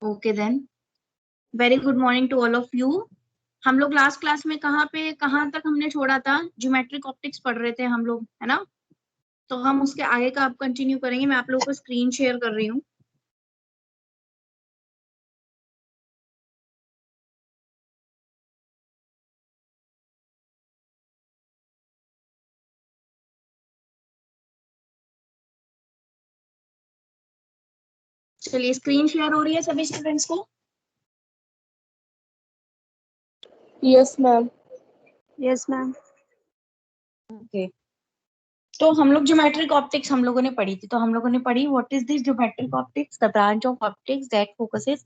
Okay then, very good morning to all of you. हम लोग last class में कहाँ तक हमने छोड़ा था? ज्योमेट्रिक ऑप्टिक्स पढ़ रहे थे हम लोग, है ना? तो हम उसके आगे का अब कंटिन्यू करेंगे। मैं आप लोगों को स्क्रीन शेयर कर रही हूँ। चलिए, स्क्रीन शेयर हो रही है सभी स्टूडेंट्स को? Yes ma'am. Yes ma'am. Okay, तो हम लोग ज्योमेट्रिक ऑप्टिक्स हम लोगों ने पढ़ी थी। तो हम लोगों ने पढ़ी what is this geometric optics, the branch of optics that focuses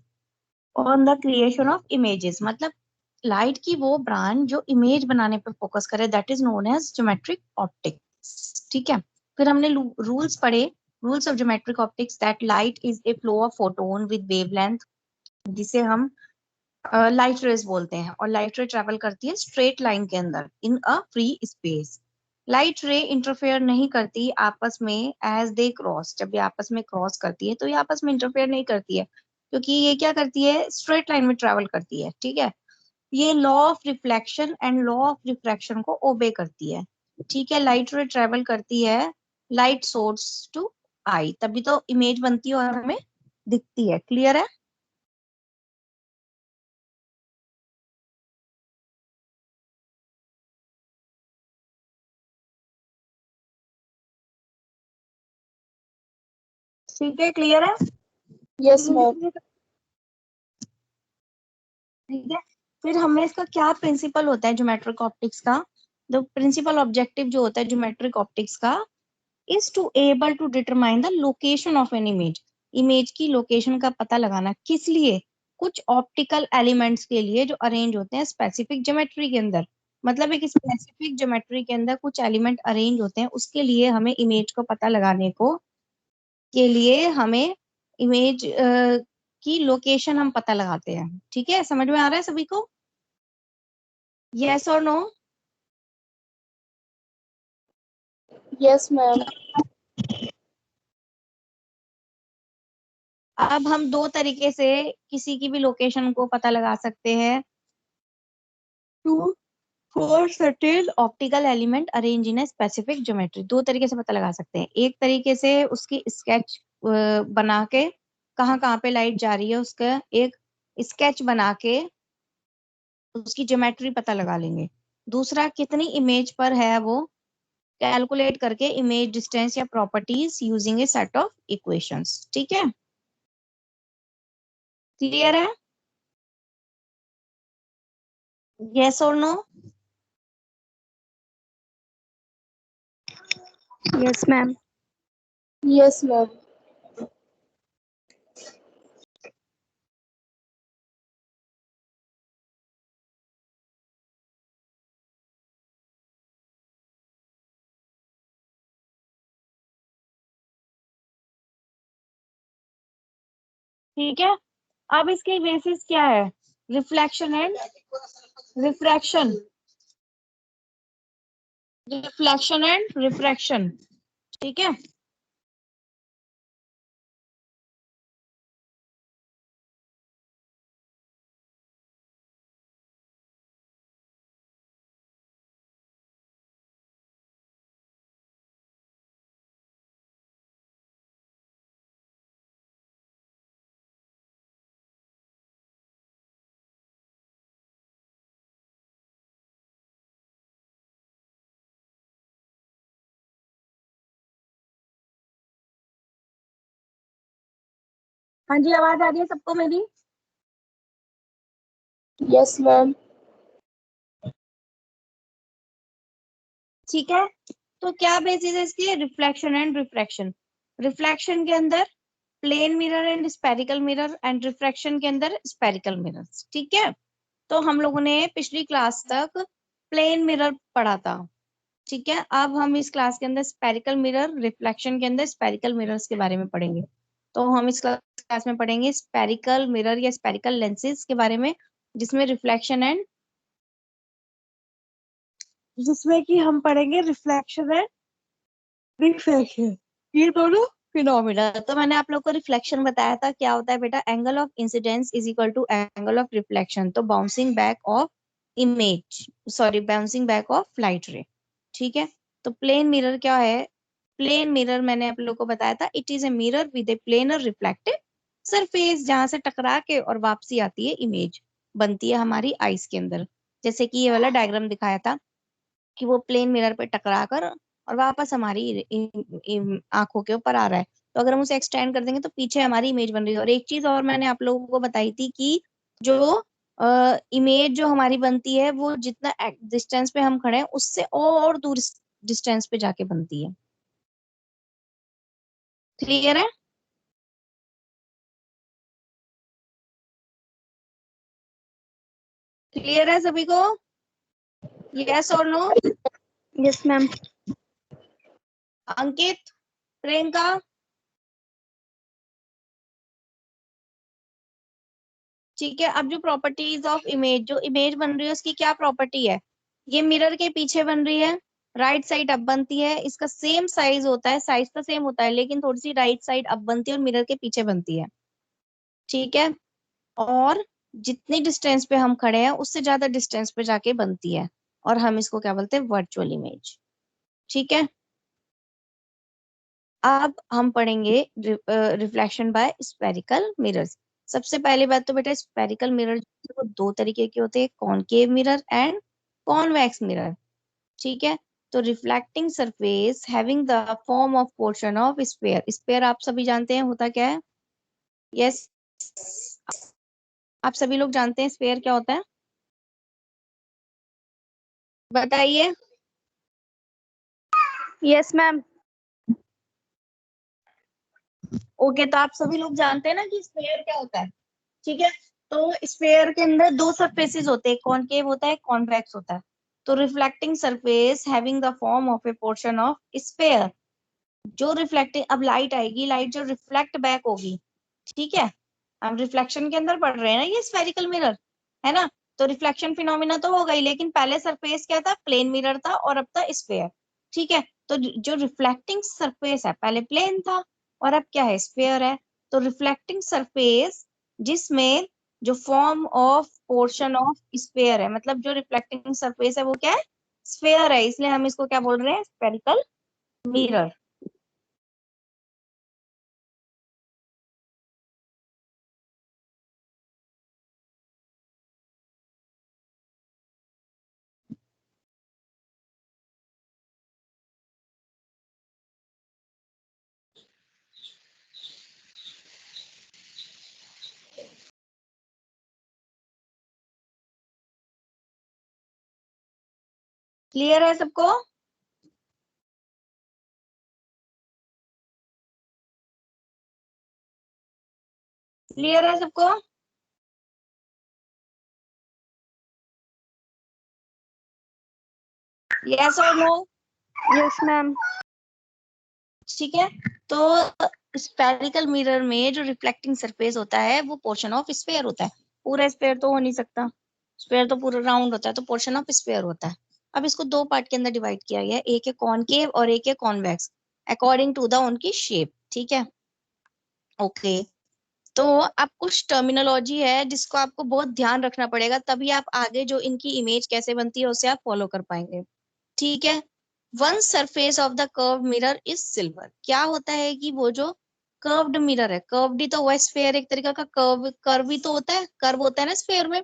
on the creation of images. मतलब लाइट की वो ब्रांच जो इमेज बनाने पर फोकस करे, that is known as geometric optics. ठीक है, फिर हमने रूल्स पढ़े, rules of geometric optics, that light is a flow of photon with wavelength, जिसे हम लाइट रेज बोलते हैं। और लाइट रे ट्रेवल करती है स्ट्रेट लाइन के अंदर in a free space. Light ray interfere नहीं करती आपस में एज दे क्रॉस। जब ये आपस में क्रॉस करती है तो ये आपस में इंटरफेयर नहीं करती है, क्योंकि ये क्या करती है, स्ट्रेट लाइन में ट्रेवल करती है। ठीक है, ये law of reflection and law of refraction को ओबे करती है। ठीक है, लाइट रे ट्रेवल करती है लाइट सोर्स टू आई, तभी तो इमेज बनती है और हमें दिखती है। क्लियर है? ठीक है, क्लियर है? Yes ma'am. ठीक है, फिर हमें इसका क्या प्रिंसिपल होता है ज्योमेट्रिक ऑप्टिक्स का? द प्रिंसिपल ऑब्जेक्टिव जो होता है ज्योमेट्रिक ऑप्टिक्स का is to able to determine the location of an image. Image की लोकेशन का पता लगाना, किस लिए? कुछ ऑप्टिकल एलिमेंट्स के लिए जो अरेंज होते हैं स्पेसिफिक ज्योमेट्री के अंदर। मतलब एक स्पेसिफिक ज्योमेट्री के अंदर कुछ एलिमेंट अरेंज होते हैं, उसके लिए हमें इमेज को पता लगाने को के लिए हमें इमेज की लोकेशन हम पता लगाते हैं। ठीक है, समझ में आ रहा है सभी को? यस और नो? Yes ma'am. अब हम दो तरीके से किसी की भी लोकेशन को पता लगा सकते हैं। To for certain optical element arrange in a specific geometry, दो तरीके से पता लगा सकते हैं। एक तरीके से उसकी स्केच बना के, कहाँ कहाँ पे लाइट जा रही है उसका एक स्केच बना के उसकी ज्योमेट्री पता लगा लेंगे। दूसरा, कितनी इमेज पर है वो कैलकुलेट करके इमेज डिस्टेंस या properties using a set of equations. ठीक है, क्लियर है? यस और no? Yes ma'am. Yes ma'am. ठीक है, अब इसकी बेसिस क्या है? Reflection and refraction, reflection and refraction. ठीक है, हाँ जी, आवाज आ रही है सबको मेरी? Yes ma'am. ठीक है, तो क्या बेसिस है इसकी? Reflection and refraction. रिफ्लेक्शन के अंदर plane mirror and spherical mirror, and refraction के अंदर स्पेरिकल मिरर्स। ठीक है, तो हम लोगों ने पिछली क्लास तक प्लेन मिरर पढ़ा था। ठीक है, अब हम इस क्लास के अंदर स्पेरिकल मिरर, रिफ्लेक्शन के अंदर स्पेरिकल मिरर्स के बारे में पढ़ेंगे। तो हम इस क्लास में पढ़ेंगे स्पेरिकल मिरर या स्पेरिकल लेंसेज के बारे में, जिसमें रिफ्लेक्शन एंड जिसमें कि हम पढ़ेंगे रिफ्लेक्शन एंड रिफ्रैक्शन, ये दोनों फिनोमिना। तो मैंने आप लोग को रिफ्लेक्शन बताया था, क्या होता है बेटा, angle of incidence is equal to angle of reflection. तो bouncing back of image, sorry bouncing back of light ray. ठीक है, तो प्लेन मिरर क्या है? प्लेन मिरर मैंने आप लोग को बताया था, it is a mirror with A planar reflective surface, जहां से टकरा के और वापसी आती है इमेज, बनती है हमारी आईज के अंदर। जैसे कि ये वाला डायग्राम दिखाया था कि वो प्लेन मिरर पे टकरा कर और वापस हमारी आंखों के ऊपर आ रहा है। तो अगर हम उसे एक्सटेंड कर देंगे तो पीछे हमारी इमेज बन रही है। और एक चीज और मैंने आप लोगों को बताई थी कि जो इमेज जो हमारी बनती है वो जितना डिस्टेंस पे हम खड़े हैं उससे और दूर डिस्टेंस पे जाके बनती है। क्लियर है? क्लियर है सभी को? यस और नो? Yes, ma'am. अंकित, प्रियंका, ठीक है। अब जो प्रॉपर्टीज ऑफ इमेज, जो इमेज बन रही है उसकी क्या प्रॉपर्टी है? ये मिरर के पीछे बन रही है, राइट साइड अप बनती है, इसका सेम साइज होता है, साइज तो सेम होता है लेकिन थोड़ी सी राइट साइड अप बनती है और मिरर के पीछे बनती है। ठीक है, और जितनी डिस्टेंस पे हम खड़े हैं उससे ज्यादा डिस्टेंस पे जाके बनती है, और हम इसको क्या बोलते हैं? Virtual image. ठीक है, अब हम पढ़ेंगे रिफ्लेक्शन बाय स्फेरिकल मिरर्स। सबसे पहली बात तो बेटा, स्फेरिकल मिरर वो दो तरीके के होते हैं, concave mirror and convex mirror. ठीक है, तो reflecting surface having the form of portion of sphere. Sphere आप सभी जानते हैं होता क्या है? यस, आप सभी लोग जानते हैं स्फेयर क्या होता है? बताइए। Yes, ma'am. ओके, तो आप सभी लोग जानते हैं ना कि स्फेयर क्या होता है। ठीक है, तो स्फेयर के अंदर दो सरफेसेस होते हैं, कॉनकेव होता है, कॉन्वेक्स होता है। तो reflecting surface having the form of A portion of sphere, जो रिफ्लेक्टिंग, अब लाइट आएगी, लाइट जो रिफ्लेक्ट बैक होगी। ठीक है, हम रिफ्लेक्शन के अंदर पढ़ रहे हैं ना, ये स्फेरिकल मिरर है ना। तो रिफ्लेक्शन फिनोमिना तो हो गई, लेकिन पहले सरफेस क्या था? प्लेन मिरर था, और अब था स्फेयर। ठीक है, तो जो रिफ्लेक्टिंग सरफेस है पहले प्लेन था और अब क्या है? स्फेयर है। तो रिफ्लेक्टिंग सरफेस जिसमें जो form of portion of sphere है, मतलब जो रिफ्लेक्टिंग सरफेस है वो क्या है? स्फेयर है, इसलिए हम इसको क्या बोल रहे हैं? Spherical mirror. क्लियर है सबको? क्लियर है सबको? यस और नो? Yes, ma'am. ठीक है, तो स्फेरिकल मिरर में जो रिफ्लेक्टिंग सरफेस होता है वो पोर्शन ऑफ स्फेयर होता है। पूरा स्फेयर तो हो नहीं सकता, स्फेयर तो पूरा राउंड होता है, तो पोर्शन ऑफ स्फेयर होता है। अब इसको दो पार्ट के अंदर डिवाइड किया गया है, एक है कॉनकेव और एक है कॉन्वेक्स, अकॉर्डिंग टू द उनकी शेप। ठीक है, ओके। तो अब कुछ टर्मिनोलॉजी है जिसको आपको बहुत ध्यान रखना पड़ेगा, तभी आप आगे जो इनकी इमेज कैसे बनती है उसे आप फॉलो कर पाएंगे। ठीक है, one surface of the curve mirror is silver. क्या होता है कि वो जो कर्व्ड मिरर है, कर्व्ड ही तो हुआ, स्फेयर एक तरीका का कर्व, कर्व ही तो होता है, कर्व होता है ना स्फेयर में।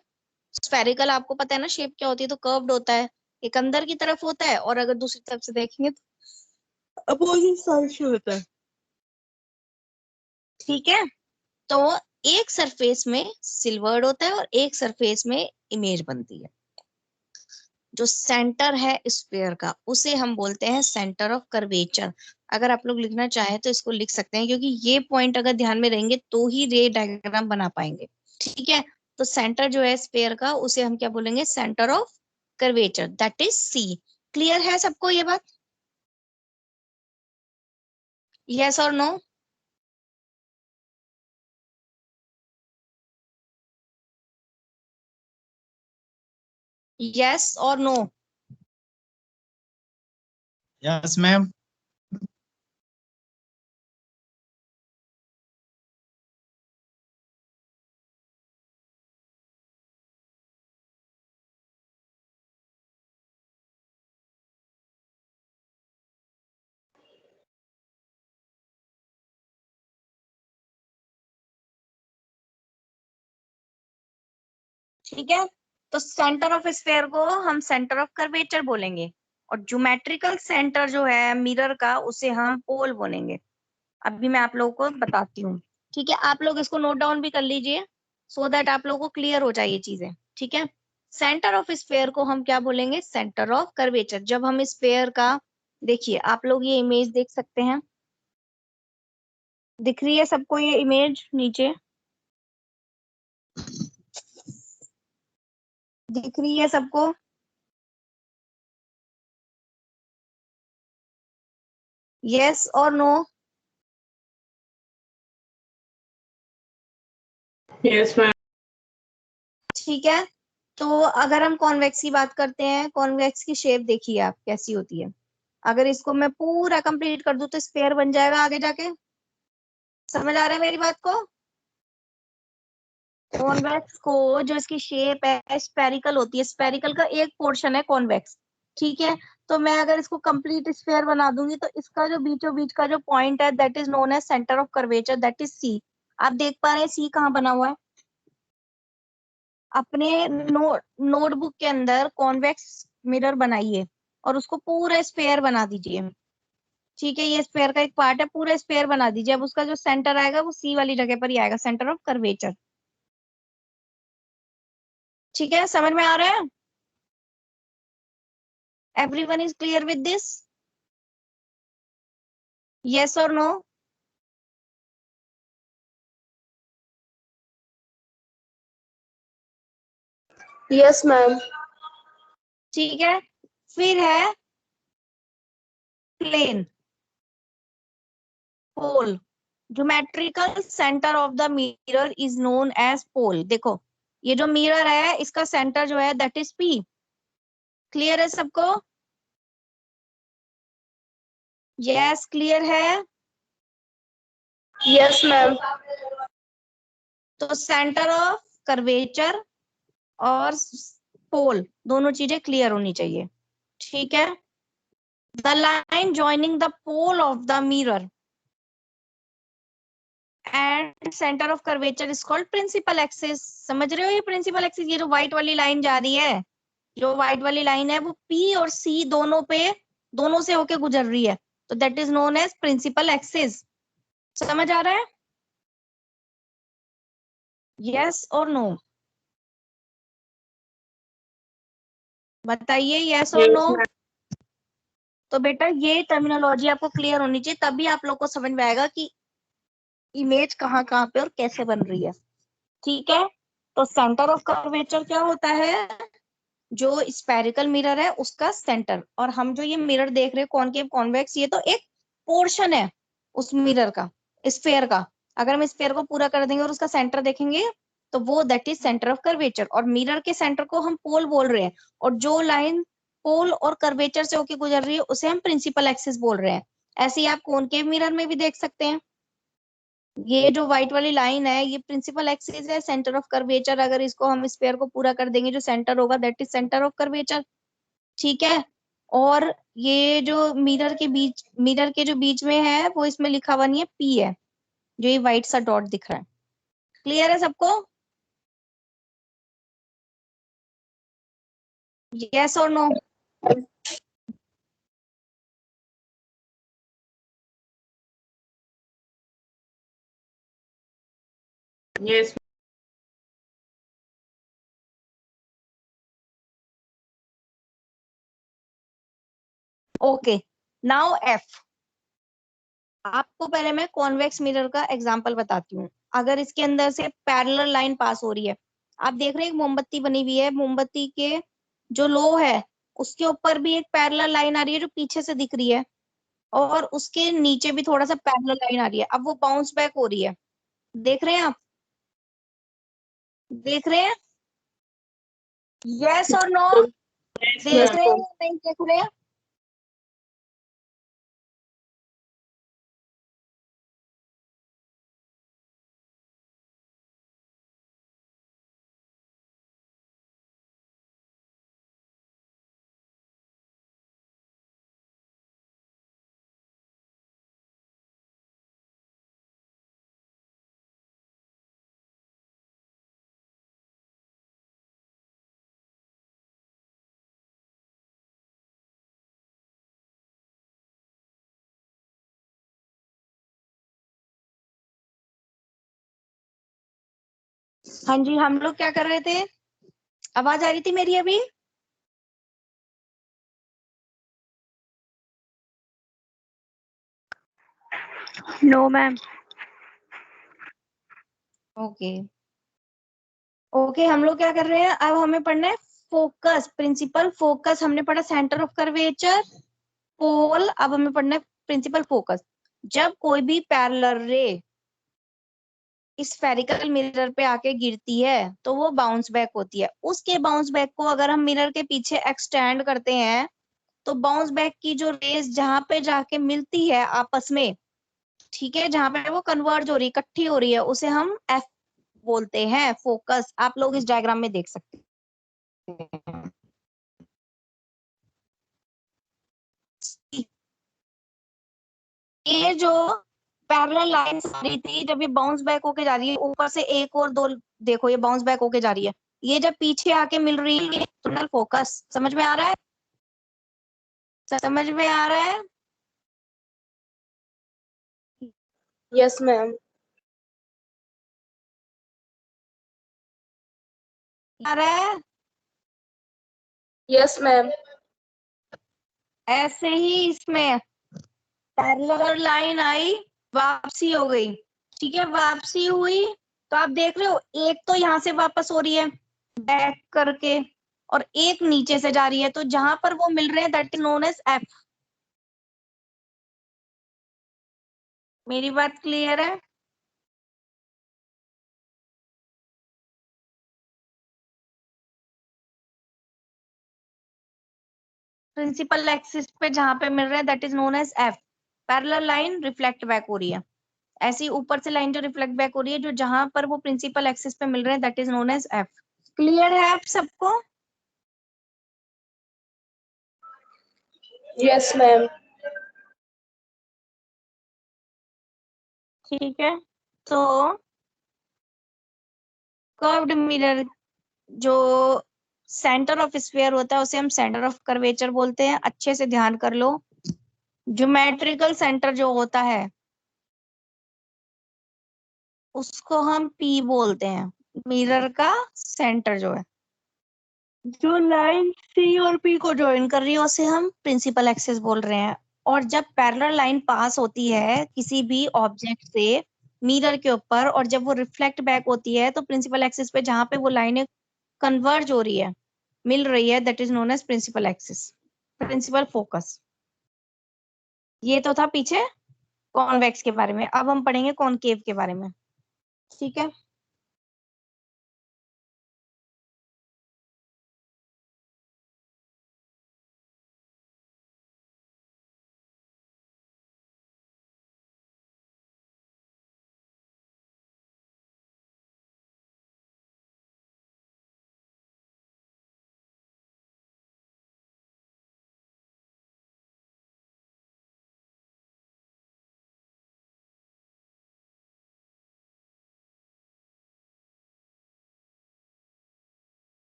स्फेरिकल आपको पता है ना शेप क्या होती है, तो कर्व्ड होता है, एक अंदर की तरफ होता है और अगर दूसरी तरफ से देखेंगे तो अपोजिट साइड से होता है। ठीक है, तो एक सरफेस में सिल्वर्ड होता है और एक सरफेस में इमेज बनती है। जो सेंटर है स्फेयर का उसे हम बोलते हैं सेंटर ऑफ कर्वेचर। अगर आप लोग लिखना चाहें तो इसको लिख सकते हैं, क्योंकि ये पॉइंट अगर ध्यान में रहेंगे तो ही रे डायग्राम बना पाएंगे। ठीक है, तो सेंटर जो है स्फेयर का उसे हम क्या बोलेंगे? Centre of curvature, that is C. Clear है सबको ये बात? यस और नो? यस और नो? Yes, ma'am. ठीक है, तो सेंटर ऑफ स्फेयर को हम सेंटर ऑफ कर्वेचर बोलेंगे, और ज्योमेट्रिकल सेंटर जो है मिरर का उसे हम पोल बोलेंगे। अभी मैं आप लोगों को बताती हूँ। ठीक है, आप लोग इसको नोट डाउन भी कर लीजिए सो दैट आप लोगों को क्लियर हो जाए ये चीजें। ठीक है, सेंटर ऑफ स्फेयर को हम क्या बोलेंगे, सेंटर ऑफ कर्वेचर। जब हम स्फेयर का, देखिए आप लोग ये इमेज देख सकते हैं, दिख रही है सबको ये इमेज नीचे, दिख रही है सबको? यस और नो? Yes, ma'am. ठीक है, तो अगर हम कॉन्वेक्स की बात करते हैं, कॉन्वेक्स की शेप देखिए आप कैसी होती है। अगर इसको मैं पूरा कंप्लीट कर दूं तो स्फेयर बन जाएगा आगे जाके। समझ आ रहा है मेरी बात को? कॉन्वेक्स को जो इसकी शेप है स्पेरिकल होती है, स्पेरिकल का एक पोर्शन है कॉन्वेक्स। ठीक है, तो मैं अगर इसको कंप्लीट स्फेयर बना दूंगी तो इसका जो बीचों बीच का जो पॉइंट है that is known as centre of curvature, that is C. आप देख पा रहे हैं सी कहाँ बना हुआ है? अपने नोटबुक के अंदर कॉन्वेक्स मिरर बनाइए और उसको पूरा स्फेयर बना दीजिए। ठीक है, ये स्फेयर का एक पार्ट है, पूरा स्फेयर बना दीजिए। अब उसका जो सेंटर आएगा वो सी वाली जगह पर ही आएगा, सेंटर ऑफ कर्वेचर। ठीक है, समझ में आ रहा है? Everyone is clear with this? Yes और नो? Yes, ma'am. ठीक है, फिर है plane pole. Geometrical centre of the mirror is known as pole. देखो ये जो मिरर है इसका सेंटर जो है दैट इज पी। क्लियर है सबको? यस, क्लियर है? Yes, ma'am. तो सेंटर ऑफ कर्वेचर और पोल दोनों चीजें क्लियर होनी चाहिए। ठीक है, the line joining the pole of the mirror and centre of curvature is called principal axis. समझ रहे हो ये प्रिंसिपल एक्सिस? ये जो व्हाइट वाली लाइन जा रही है, जो व्हाइट वाली लाइन है वो पी और सी दोनों पे, दोनों से होके गुजर रही है, तो that is known as principal axis. समझ आ रहा है? यस और नो? बताइए यस और नो। Yes, ma'am. तो बेटा ये टर्मिनोलॉजी आपको क्लियर होनी चाहिए, तभी आप लोग को समझ में आएगा कि इमेज कहाँ कहाँ पे और कैसे बन रही है। ठीक है, तो सेंटर ऑफ कर्वेचर क्या होता है? जो स्पेरिकल मिरर है उसका सेंटर, और हम जो ये मिरर देख रहे हैं कॉनकेव कॉन्वेक्स, ये तो एक पोर्शन है उस मिरर का, स्फेयर का। अगर हम स्फेयर को पूरा कर देंगे और उसका सेंटर देखेंगे तो वो that is centre of curvature, और मिरर के सेंटर को हम पोल बोल रहे हैं, और जो लाइन पोल और कर्वेचर से होके गुजर रही है उसे हम प्रिंसिपल एक्सिस बोल रहे हैं। ऐसे ही आप कॉनकेव मिरर में भी देख सकते हैं, ये जो व्हाइट वाली लाइन है ये प्रिंसिपल एक्सिस है, सेंटर ऑफ कर्वेचर। अगर इसको हम स्फेयर को पूरा कर देंगे जो सेंटर होगा that is centre of curvature. ठीक है, और ये जो मिरर के बीच, मिरर के जो बीच में है वो इसमें लिखा हुआ नहीं है, पी है, जो ये व्हाइट सा डॉट दिख रहा है। क्लियर है सबको? यस और no? Yes. Okay, now F. आपको पहले मैं कॉन्वेक्स मिरर का एग्जांपल बताती हूँ। अगर इसके अंदर से पैरेलल लाइन पास हो रही है, आप देख रहे हैं एक मोमबत्ती बनी हुई है, मोमबत्ती के जो लो है उसके ऊपर भी एक पैरेलल लाइन आ रही है जो पीछे से दिख रही है, और उसके नीचे भी थोड़ा सा पैरेलल लाइन आ रही है। अब वो बाउंस बैक हो रही है, देख रहे हैं आप? देख रहे हैं? यस और नो? Yes, देख ma'am. रहे हैं या नहीं देख रहे हैं? हाँ जी, हम लोग क्या कर रहे थे? आवाज आ रही थी मेरी अभी? No, ma'am. ओके ओके, हम लोग क्या कर रहे हैं? अब हमें पढ़ना है फोकस, प्रिंसिपल फोकस। हमने पढ़ा सेंटर ऑफ कर्वेचर, पोल। अब हमें पढ़ना है प्रिंसिपल फोकस। जब कोई भी पैरेलल रे स्फेरिकल मिरर पे आके गिरती है तो वो बाउंस बैक होती है। उसके बाउंस बैक को अगर हम मिरर के पीछे एक्सटेंड करते हैं तो बाउंस बैक की जो रेस जहां पे जाके मिलती है आपस में, ठीक है, जहां पे वो कन्वर्ज हो रही है, इकट्ठी हो रही है, उसे हम एफ बोलते हैं, फोकस। आप लोग इस डायग्राम में देख सकते हैं। ये जो पैरेलल लाइन आ रही थी, जब ये बाउंस बैक होके जा रही है, ऊपर से एक और दो देखो, ये बाउंस बैक होके जा रही है, ये जब पीछे आके मिल रही है टनल फोकस। समझ में आ रहा है? समझ में आ रहा है? Yes, ma'am. आ रहा है? Yes, ma'am. ऐसे ही इसमें पैरेलल लाइन आई, वापसी हो गई, ठीक है, वापसी हुई तो आप देख रहे हो, एक तो यहाँ से वापस हो रही है बैक करके, और एक नीचे से जा रही है, तो जहां पर वो मिल रहे हैं that is known as F. मेरी बात क्लियर है? प्रिंसिपल एक्सिस पे जहां पे मिल रहे हैं that is known as F. Parallel line reflect back हो रही है, ऐसी ऊपर से लाइन जो रिफ्लेक्ट बैक हो रही है, जो जहां पर वो प्रिंसिपल एक्सिस पे मिल रहे हैं that is known as F. Clear है आप सबको? Yes, ma'am. ठीक है, तो कर्व्ड मिरर जो सेंटर ऑफ स्फीयर होता है उसे हम सेंटर ऑफ कर्वेचर बोलते हैं। अच्छे से ध्यान कर लो, ज्योमेट्रिकल सेंटर जो होता है उसको हम पी बोलते हैं। मिरर का सेंटर जो है, जो लाइन सी और पी को ज्वाइन कर रही है, उसे हम प्रिंसिपल एक्सिस बोल रहे हैं। और जब पैरेलल लाइन पास होती है किसी भी ऑब्जेक्ट से मिरर के ऊपर, और जब वो रिफ्लेक्ट बैक होती है, तो प्रिंसिपल एक्सिस पे जहां पे वो लाइनें कन्वर्ज हो रही है, मिल रही है, that is known as principal axis, principal focus. ये तो था पीछे कॉन्वेक्स के बारे में। अब हम पढ़ेंगे कॉनकेव के बारे में, ठीक है?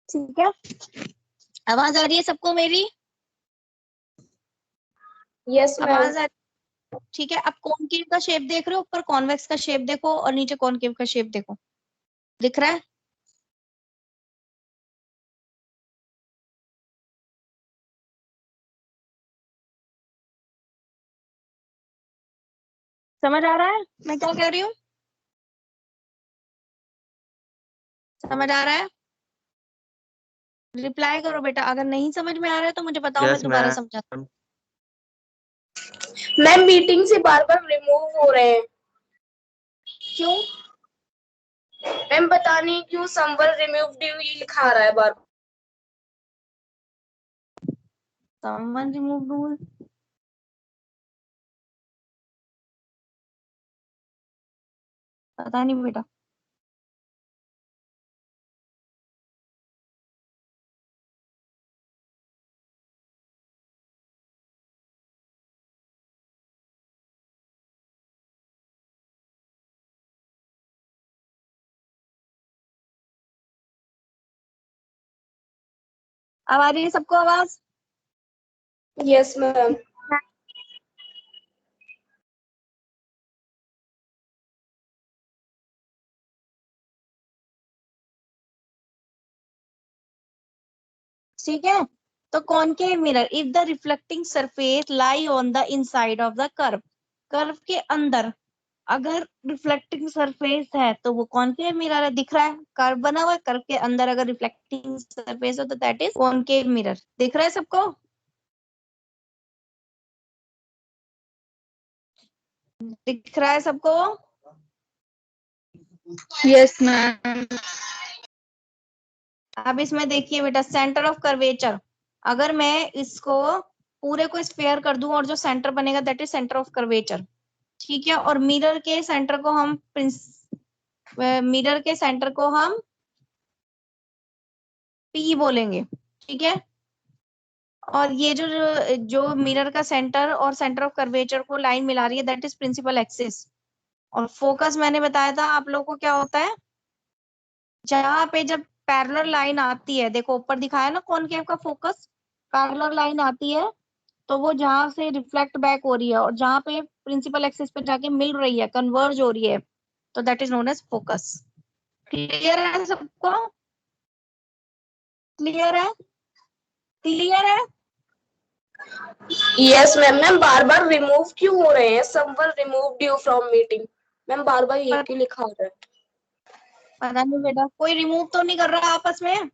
ठीक है, आवाज आ रही है सबको मेरी? Yes, ma'am. आवाज आ ठीक है। अब कॉनकेव का शेप देख रहे हो? ऊपर कॉन्वेक्स का शेप देखो और नीचे कॉनकेव का शेप देखो, दिख रहा है? समझ आ रहा है मैं क्या कह रही हूँ? समझ आ रहा है? रिप्लाई करो बेटा, अगर नहीं समझ में आ रहा है तो मुझे बताओ, मैं यस दोबारा समझा। मैम। मैम मीटिंग से बार बार रिमूव हो रहे हैं। क्यों? मैम पता नहीं क्यों समवन रिमूव्ड यू ये लिखा आ रहा है बार। someone remove rule? पता नहीं बेटा। अब आ रही है सबको आवाज? Yes, ma'am. ठीक है, तो concave mirror, if the reflecting surface lie on the inside of the curve, curve के अंदर अगर रिफ्लेक्टिंग सरफेस है तो वो कॉनकेव मिरर है। दिख रहा है कर्व बना हुआ है, कर्व के अंदर अगर रिफ्लेक्टिंग सरफेस हो तो दैट इज कॉनकेव मिरर। दिख रहा है सबको? दिख रहा है सबको? Yes, ma'am. अब इसमें देखिए बेटा, सेंटर ऑफ कर्वेचर, अगर मैं इसको पूरे को स्फेयर कर दूं और जो सेंटर बनेगा that is centre of curvature. ठीक है, और मिरर के सेंटर को हम पी बोलेंगे। ठीक है, और ये जो जो मिरर का सेंटर और सेंटर ऑफ कर्वेचर को लाइन मिला रही है दैट इज प्रिंसिपल एक्सिस। और फोकस मैंने बताया था आप लोगों को क्या होता है, जहां पे जब पैरेलल लाइन आती है, देखो ऊपर दिखाया ना कॉनकेव का फोकस, पैरेलल लाइन आती है तो वो जहां से रिफ्लेक्ट बैक हो रही है और जहां पे प्रिंसिपल एक्सिस पे जाके मिल रही है, कन्वर्ज हो रही है, तो that is known as focus. Clear है सबको? क्लियर है? क्लियर है? Yes, ma'am. मैम बार बार रिमूव क्यों हो रहे हैं? Someone removed you from meeting. Ma'am बार बार ये क्यों लिखा हो रहा है? पता नहीं बेटा, कोई रिमूव तो नहीं कर रहा आपस में?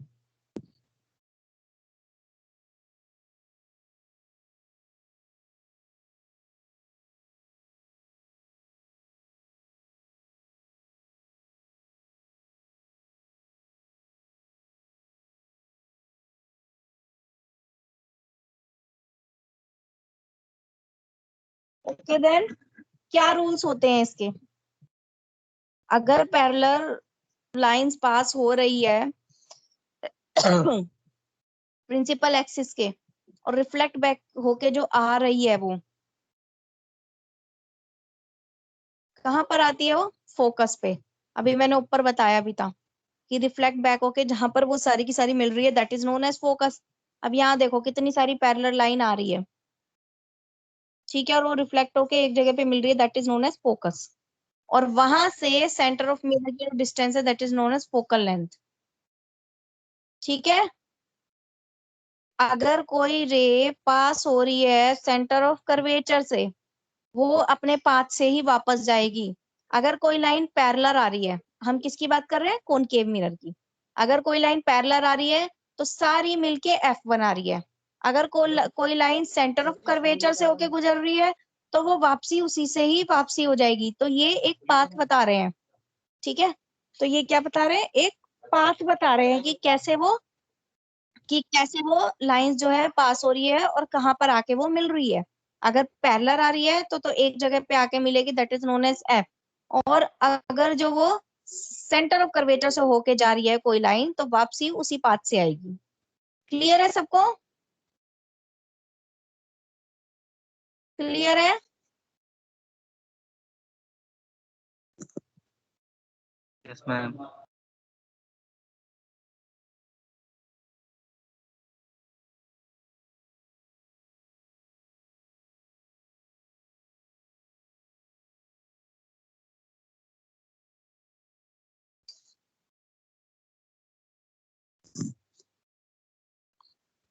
ओके देन, क्या रूल्स होते हैं इसके? अगर पैरेलल लाइंस पास हो रही है प्रिंसिपल एक्सिस के और रिफ्लेक्ट बैक होके जो आ रही है वो कहाँ पर आती है? वो फोकस पे। अभी मैंने ऊपर बताया भी था कि रिफ्लेक्ट बैक होके जहां पर वो सारी की सारी मिल रही है that is known as focus. अब यहाँ देखो कितनी सारी पैरेलल लाइन आ रही है, ठीक है, और वो रिफ्लेक्ट होके एक जगह पे मिल रही है that is known as focus. और वहां से सेंटर ऑफ मिरर की जो डिस्टेंस है that is known as focal length. ठीक है, अगर कोई रे पास हो रही है सेंटर ऑफ कर्वेचर से, वो अपने पाथ से ही वापस जाएगी। अगर कोई लाइन पैरेलल आ रही है, हम किसकी बात कर रहे हैं? कॉनकेव मिरर की। अगर कोई लाइन पैरेलल आ रही है तो सारी मिलके एफ बना रही है। अगर कोई लाइन सेंटर ऑफ कर्वेचर से होके गुजर रही है तो वो वापसी उसी से ही वापसी हो जाएगी। तो ये एक पाथ बता रहे हैं। ठीक है, तो ये क्या बता रहे हैं? एक पाथ बता रहे हैं कि कैसे वो लाइंस जो है पास हो रही है और कहाँ पर आके वो मिल रही है। अगर पैरेलल आ रही है तो एक जगह पे आके मिलेगी that is known as F. और अगर जो वो सेंटर ऑफ कर्वेचर से होके जा रही है कोई लाइन तो वापसी उसी पाथ से आएगी। क्लियर है सबको? क्लियर है? Yes, ma'am.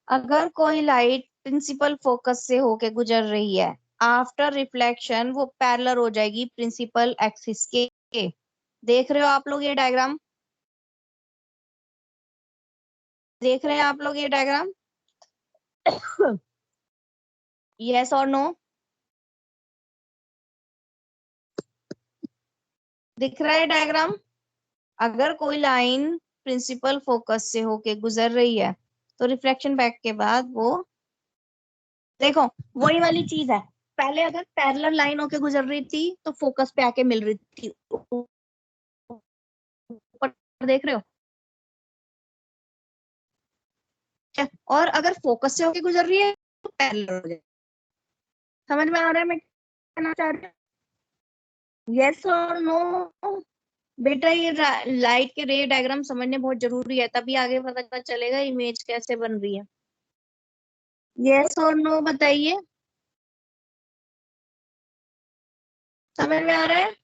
अगर कोई लाइट प्रिंसिपल फोकस से होके गुजर रही है, आफ्टर रिफ्लेक्शन वो पैरेलल हो जाएगी प्रिंसिपल एक्सिस के। देख रहे हो आप लोग ये डायग्राम? देख रहे हैं आप लोग ये डायग्राम? यस और नो? दिख रहा है डायग्राम? अगर कोई लाइन प्रिंसिपल फोकस से होके गुजर रही है तो रिफ्लेक्शन बैक के बाद वो, देखो वही वाली चीज है, पहले अगर पैरेलल लाइन होके गुजर रही थी तो फोकस पे आके मिल रही थी, देख रहे हो? क्या? और अगर फोकस से होके गुजर रही है तो पैरेलल हो जाए। समझ में आ रहा है मैं कहना चाह रही हूँ? यस और नो? बेटा ये लाइट के रे डायग्राम समझने बहुत जरूरी है, तभी आगे पता चलेगा इमेज कैसे बन रही है। यस और नो बताइए, समझ में आ रहा है?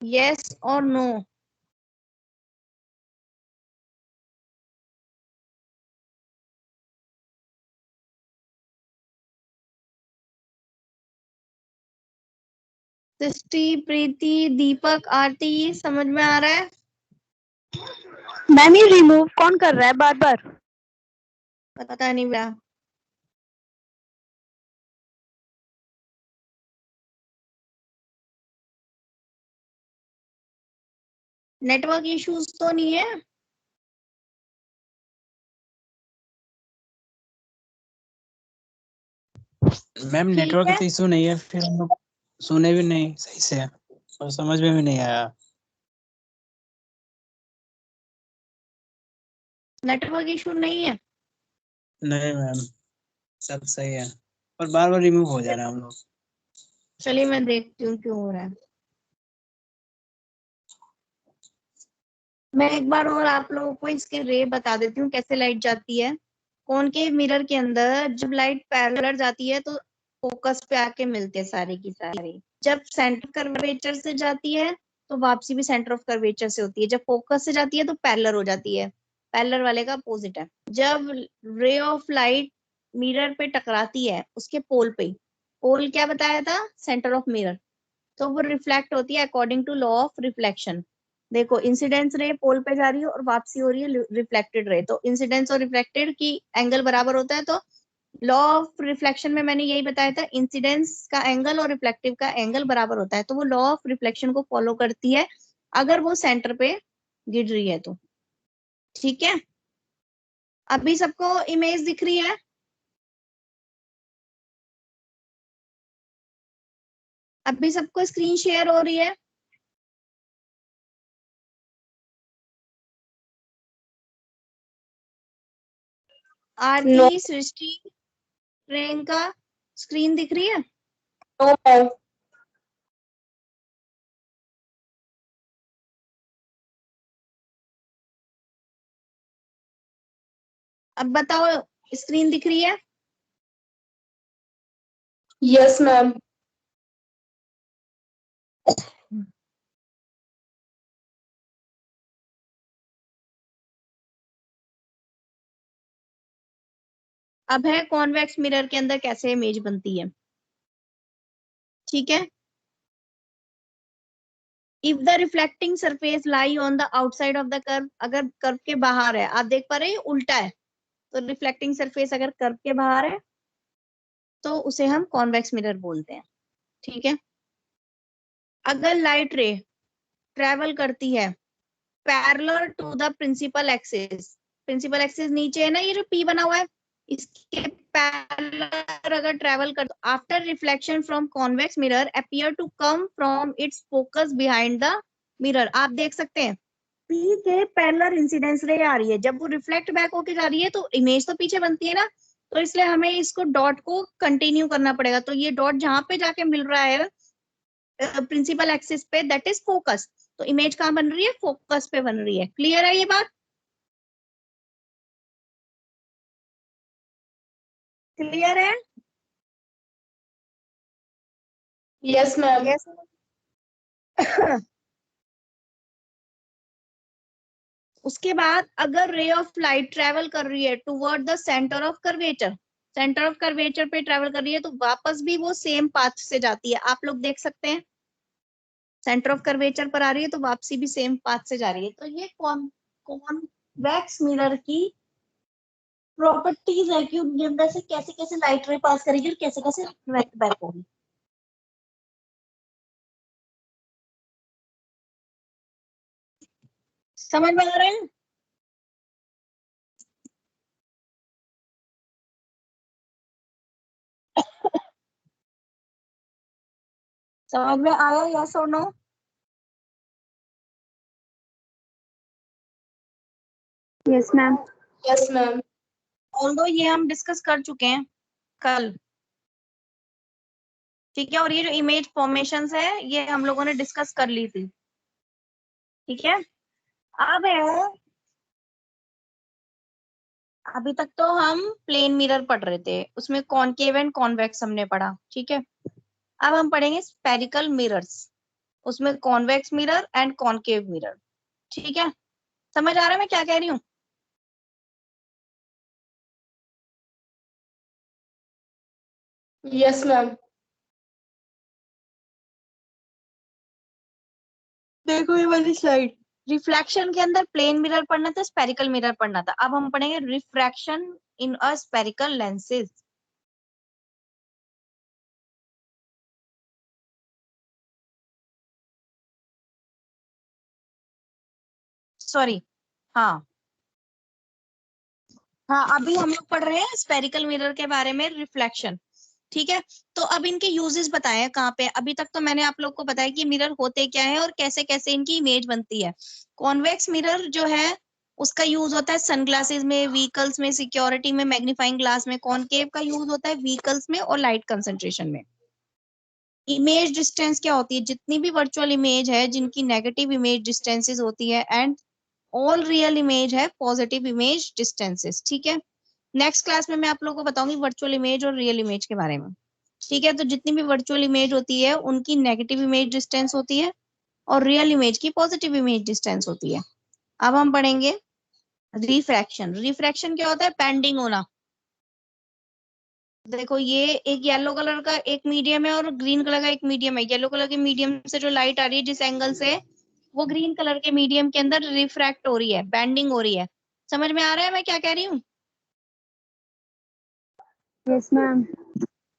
यस और नो? सृष्टि, प्रीति, दीपक, आरती, समझ में आ रहा है? मैम ये रिमूव कौन कर रहा है बार बार? पता नहीं बेटा। नेटवर्क इश्यूज तो नहीं है? मैम ठीक नेटवर्क है, तो इशू नहीं है, फिर हम लोग सुने भी नहीं सही से और समझ में भी नहीं आया। नेटवर्क इशू नहीं है। नहीं मैम, सब सही है, पर बार बार रिमूव हो जा रहा है हम लोग। चलिए मैं देखती हूँ क्यों हो रहा है। मैं एक बार और आप लोगों को इसके रे बता देती हूँ कैसे लाइट जाती है। कॉनकेव मिरर के अंदर जब लाइट पैरेलल जाती है तो फोकस पे आके मिलते हैं सारे की सारी। जब सेंटर कर्वेचर से जाती है तो वापसी भी सेंटर ऑफ कर्वेचर से होती है। जब फोकस से जाती है तो पैरेलल हो जाती है, पैरेलल वाले का अपोजिट है। जब रे ऑफ लाइट मिरर पे टकराती है उसके पोल पे, पोल क्या बताया था? सेंटर ऑफ मिरर, तो वो रिफ्लेक्ट होती है according to law of reflection. देखो इंसिडेंस रे पोल पे जा रही है और वापसी हो रही है रिफ्लेक्टेड रे, तो इंसिडेंस और रिफ्लेक्टेड की एंगल बराबर होता है। तो लॉ ऑफ रिफ्लेक्शन में मैंने यही बताया था, इंसिडेंस का एंगल और रिफ्लेक्टिव का एंगल बराबर होता है, तो वो लॉ ऑफ रिफ्लेक्शन को फॉलो करती है अगर वो सेंटर पे गिर रही है तो। ठीक है, अभी सबको इमेज दिख रही है? अभी सबको स्क्रीन शेयर हो रही है? नो आरती, सृष्टि, प्रियंका, स्क्रीन दिख रही है? No ma'am. अब बताओ, स्क्रीन दिख रही है? Yes ma'am. अब है कॉन्वेक्स मिरर के अंदर कैसे इमेज बनती है। ठीक है, if the reflecting surface lie on the outside of the curve, अगर कर्व के बाहर है, आप देख पा रहे हैं उल्टा है, तो रिफ्लेक्टिंग सरफेस अगर कर्व के बाहर है तो उसे हम कॉन्वेक्स मिरर बोलते हैं। ठीक है, अगर लाइट रे ट्रेवल करती है parallel to the principal axis, principal axis नीचे है ना, ये जो पी बना हुआ है, इसके पैरेलल अगर ट्रेवल कर, after reflection from convex mirror appear to come from its focus behind the mirror. आप देख सकते हैं पी के पैरेलल इंसिडेंस रे आ रही है, जब वो रिफ्लेक्ट बैक होके जा रही है तो इमेज तो पीछे बनती है ना, तो इसलिए हमें इसको डॉट को कंटिन्यू करना पड़ेगा। तो ये डॉट जहां पे जाके मिल रहा है प्रिंसिपल एक्सिस पे, दैट इज फोकस। तो इमेज कहाँ बन रही है? फोकस पे बन रही है। क्लियर है ये बात? क्लियर है? Yes ma'am. यस। उसके बाद अगर रे ऑफ लाइट ट्रेवल कर रही है toward the centre of curvature, centre of curvature पे ट्रेवल कर रही है तो वापस भी वो सेम पाथ से जाती है। आप लोग देख सकते हैं सेंटर ऑफ कर्वेचर पर आ रही है तो वापसी भी सेम पाथ से जा रही है। तो ये कॉन्वेक्स मिरर की प्रॉपर्टीज है कि उनके अंदर से कैसे कैसे लाइट रे पास करेगी और कैसे कैसे रिफ्लेक्ट बैक होगी। समझ में आ रहा है? समझ में आया, यस और no? Yes ma'am. Yes ma'am. Although ये हम डिस्कस कर चुके हैं कल, ठीक है, और ये जो इमेज फॉर्मेशंस है ये हम लोगों ने डिस्कस कर ली थी, ठीक है। अब है, अभी तक तो हम प्लेन मिरर पढ़ रहे थे, उसमें कॉनकेव एंड कॉन्वेक्स हमने पढ़ा, ठीक है। अब हम पढ़ेंगे स्पेरिकल मिरर्स, उसमें convex mirror and concave mirror, ठीक है। समझ आ रहा है मैं क्या कह रही हूँ? Yes ma'am. देखो ये वाली स्लाइड, रिफ्लेक्शन के अंदर प्लेन मिरर पढ़ना था, स्पेरिकल मिरर पढ़ना था। अब हम पढ़ेंगे refraction in a spherical lenses. Sorry, हाँ हाँ, अभी हम लोग पढ़ रहे हैं स्पेरिकल मिरर के बारे में, रिफ्लेक्शन, ठीक है। तो अब इनके यूजेस बताए कहाँ पे। अभी तक तो मैंने आप लोग को बताया कि मिरर होते क्या है और कैसे कैसे इनकी इमेज बनती है। कॉन्वेक्स मिरर जो है उसका यूज होता है सनग्लासेस में, व्हीकल्स में, सिक्योरिटी में, मैग्नीफाइंग ग्लास में। कॉनकेव का यूज होता है व्हीकल्स में और लाइट कंसंट्रेशन में। इमेज डिस्टेंस क्या होती है? जितनी भी वर्चुअल इमेज है जिनकी नेगेटिव इमेज डिस्टेंसेस होती है, एंड ऑल रियल इमेज है पॉजिटिव इमेज डिस्टेंसेस, ठीक है। नेक्स्ट क्लास में मैं आप लोगों को बताऊंगी वर्चुअल इमेज और रियल इमेज के बारे में, ठीक है। तो जितनी भी वर्चुअल इमेज होती है उनकी नेगेटिव इमेज डिस्टेंस होती है और रियल इमेज की पॉजिटिव इमेज डिस्टेंस होती है। अब हम पढ़ेंगे रिफ्रैक्शन। रिफ्रैक्शन क्या होता है? बेंडिंग होना। देखो ये एक येलो कलर का एक मीडियम है और ग्रीन कलर का एक मीडियम है। येलो कलर के मीडियम से जो लाइट आ रही है जिस एंगल से, वो ग्रीन कलर के मीडियम के अंदर रिफ्रैक्ट हो रही है, बेंडिंग हो रही है। समझ में आ रहा है मैं क्या कह रही हूँ? Yes ma'am.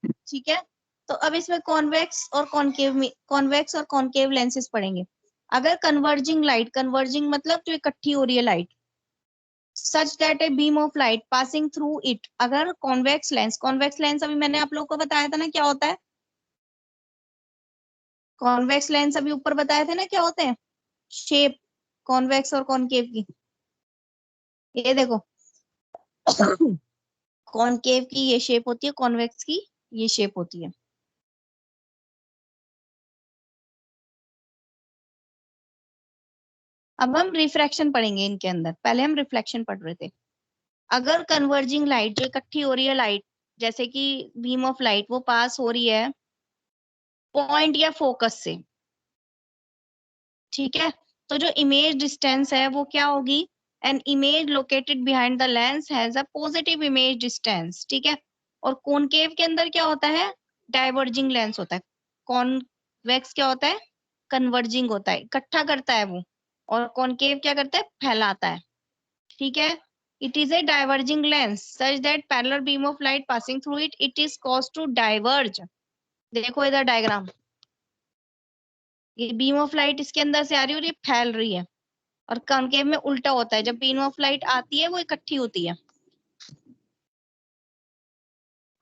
ठीक है। तो अब इसमें कॉन्वेक्स और कॉनकेव लेंसेज पढ़ेंगे। अगर कन्वर्जिंग लाइट, कन्वर्जिंग मतलब जो इकट्ठी हो रही है light, such that a beam of light passing through it, अगर कॉन्वेक्स लेंस अभी मैंने आप लोगों को बताया था ना क्या होता है। कॉन्वेक्स लेंस अभी ऊपर बताए थे ना क्या होते हैं, शेप कॉन्वेक्स और कॉनकेव की। ये देखो कॉनकेव की ये शेप होती है, कॉन्वेक्स की ये शेप होती है। अब हम रिफ्रैक्शन पढ़ेंगे इनके अंदर, पहले हम रिफ्लेक्शन पढ़ रहे थे। अगर कन्वर्जिंग लाइट जो इकट्ठी हो रही है लाइट, जैसे कि बीम ऑफ लाइट वो पास हो रही है पॉइंट या फोकस से, ठीक है, तो जो इमेज डिस्टेंस है वो क्या होगी? An image located behind the lens has a positive image distance, ठीक है। और कॉनकेव के अंदर क्या होता है? डाइवर्जिंग लेंस होता है। कॉन्वेक्स क्या होता है? कन्वर्जिंग होता है, इकट्ठा करता है वो। और कॉनकेव क्या करता है? फैलाता है, ठीक है। It is a diverging lens such that parallel beam of light passing through it, it is caused to diverge. देखो इधर डायग्राम, ये बीम ऑफ लाइट इसके अंदर से आ रही है और ये फैल रही है। और कॉनकेव में उल्टा होता है, जब बीम ऑफ लाइट आती है वो इकट्ठी होती है।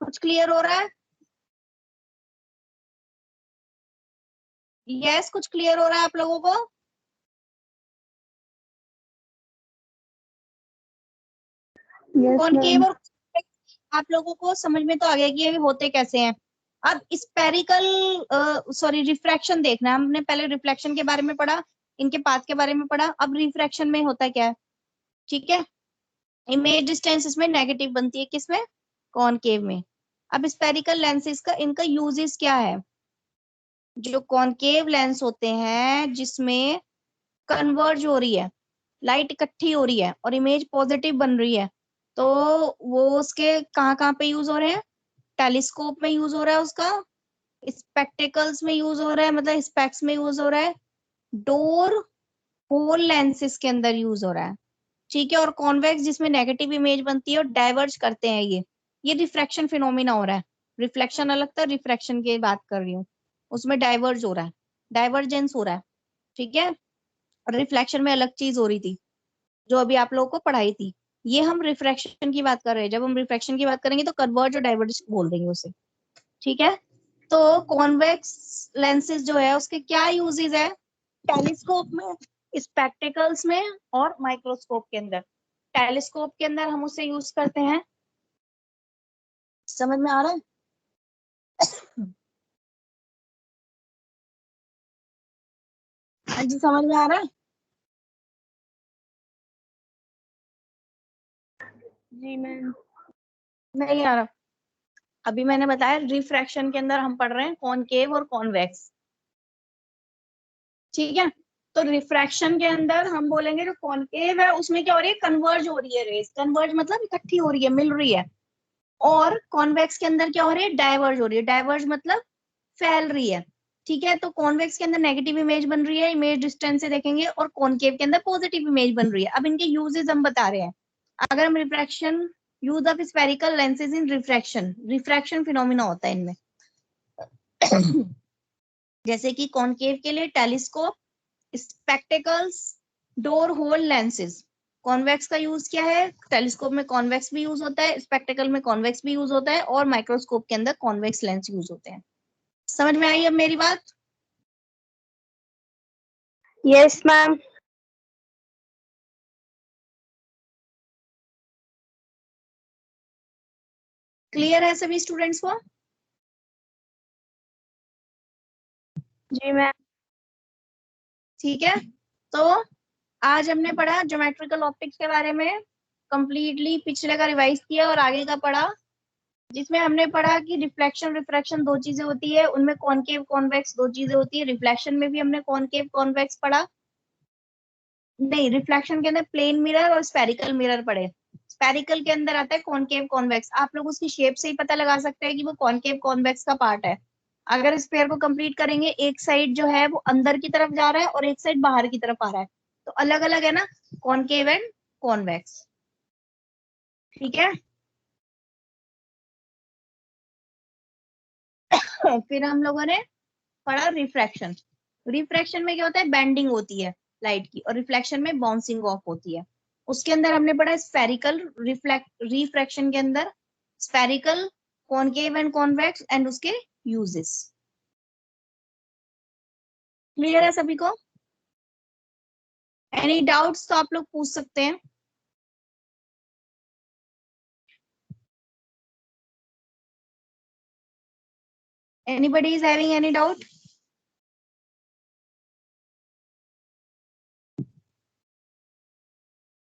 कुछ क्लियर हो रहा है? यस, कुछ क्लियर हो रहा है आप लोगों को? Yes concave ma'am. और आप लोगों को समझ में तो आ गया कि ये होते कैसे हैं। अब स्पेरिकल सॉरी रिफ्रैक्शन देखना है। हमने पहले रिफ्लेक्शन के बारे में पढ़ा, इनके पाथ के बारे में पढ़ा। अब रिफ्रैक्शन में होता क्या है, ठीक है। इमेज डिस्टेंस इसमें नेगेटिव बनती है, किसमें? कॉनकेव में। अब स्पेरिकल लेंसेज का इनका यूजेस क्या है? जो कॉनकेव लेंस होते हैं जिसमें कन्वर्ज हो रही है लाइट, इकट्ठी हो रही है और इमेज पॉजिटिव बन रही है, तो वो उसके कहाँ कहाँ पे यूज हो रहे हैं? टेलीस्कोप में यूज हो रहा है उसका, स्पेक्टिकल्स में यूज हो रहा है, मतलब स्पेक्स में यूज हो रहा है, डोर होल लेंसेज के अंदर यूज हो रहा है, ठीक है। और कॉन्वेक्स जिसमें नेगेटिव इमेज बनती है और डाइवर्ज करते हैं, ये रिफ्रैक्शन फिनोमिना हो रहा है। रिफ्लेक्शन अलग था, रिफ्रैक्शन की बात कर रही हूँ, उसमें डाइवर्ज हो रहा है, डाइवर्जेंस हो रहा है, ठीक है। और रिफ्लेक्शन में अलग चीज हो रही थी जो अभी आप लोगों को पढ़ाई थी। ये हम रिफ्रैक्शन की बात कर रहे हैं, जब हम रिफ्रैक्शन की बात करेंगे तो कन्वर्ज और डाइवर्ज बोल देंगे उसे, ठीक है। तो कॉन्वेक्स लेंसेज जो है उसके क्या यूजेस है टेलीस्कोप में, स्पेक्टिकल्स में और माइक्रोस्कोप के अंदर। टेलीस्कोप के अंदर हम उसे यूज करते हैं, समझ में आ रहा है? हाँ जी, समझ में आ रहा है? जी मैम। नहीं आ रहा? अभी मैंने बताया रिफ्रैक्शन के अंदर हम पढ़ रहे हैं कॉनकेव और कॉन्वेक्स, ठीक है? तो रिफ्रैक्शन के अंदर हम बोलेंगे जो कॉनकेव है उसमें क्या हो रही है, कन्वर्ज हो रही है रेज, कन्वर्ज मतलब इकट्ठी हो रही है, मिल रही है। और कॉन्वेक्स के अंदर क्या हो रही है, डाइवर्ज हो रही है, डाइवर्ज मतलब फैल रही है, ठीक है? तो कॉन्वेक्स के अंदर नेगेटिव इमेज बन रही है, इमेज डिस्टेंस से देखेंगे, और कॉनकेव के अंदर पॉजिटिव इमेज बन रही है। अब इनके यूजेस हम बता रहे हैं। अगर हम refraction, use of spherical lenses in refraction, refraction phenomena होता है इनमें। जैसे कि कॉनकेव के लिए telescope, spectacles, door hole lenses. Convex का यूज क्या है, टेलीस्कोप में कॉन्वेक्स भी यूज होता है, स्पेक्टिकल में कॉन्वेक्स भी यूज होता है, और माइक्रोस्कोप के अंदर कॉन्वेक्स लेंस यूज होते हैं। समझ में आई अब मेरी बात? Yes ma'am. क्लियर है सभी स्टूडेंट्स को? जी मैम। ठीक है, तो आज हमने पढ़ा ज्योमेट्रिकल ऑप्टिक्स के बारे में, कंप्लीटली पिछले का रिवाइज किया और आगे का पढ़ा, जिसमें हमने पढ़ा कि रिफ्लेक्शन रिफ्रैक्शन दो चीजें होती है, उनमें कॉनकेव कॉन्वेक्स दो चीजें होती है। रिफ्लेक्शन में भी हमने कॉनकेव कॉन्वेक्स पढ़ा, नहीं रिफ्लेक्शन के अंदर प्लेन मिरर और स्फेरिकल मिरर पढ़े। स्फेरिकल के अंदर आता है कॉनकेव कॉन्वेक्स, आप लोग उसकी शेप से ही पता लगा सकते हैं कि वो कॉनकेव कॉन्वेक्स का पार्ट है। अगर स्फेयर को कंप्लीट करेंगे, एक साइड जो है वो अंदर की तरफ जा रहा है और एक साइड बाहर की तरफ आ रहा है, तो अलग अलग है ना, कॉनकेव एंड कॉन्वेक्स, ठीक है? फिर हम लोगों ने पढ़ा रिफ्रैक्शन। रिफ्रैक्शन में क्या होता है, बेंडिंग होती है लाइट की, और रिफ्लेक्शन में बाउंसिंग ऑफ होती है। उसके अंदर हमने पढ़ा स्फेरिकल रिफ्रैक्शन के अंदर spherical, concave and convex and उसके यूजेस। क्लियर है सभी को? एनी डाउट्स तो आप लोग पूछ सकते हैं। Anybody is having any doubt?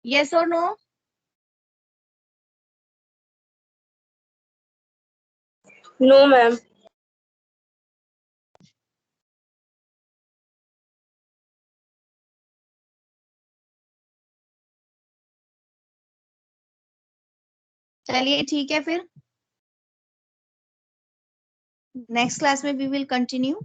Yes और नो? नो मैम। चलिए ठीक है, फिर नेक्स्ट क्लास में वी विल कंटिन्यू।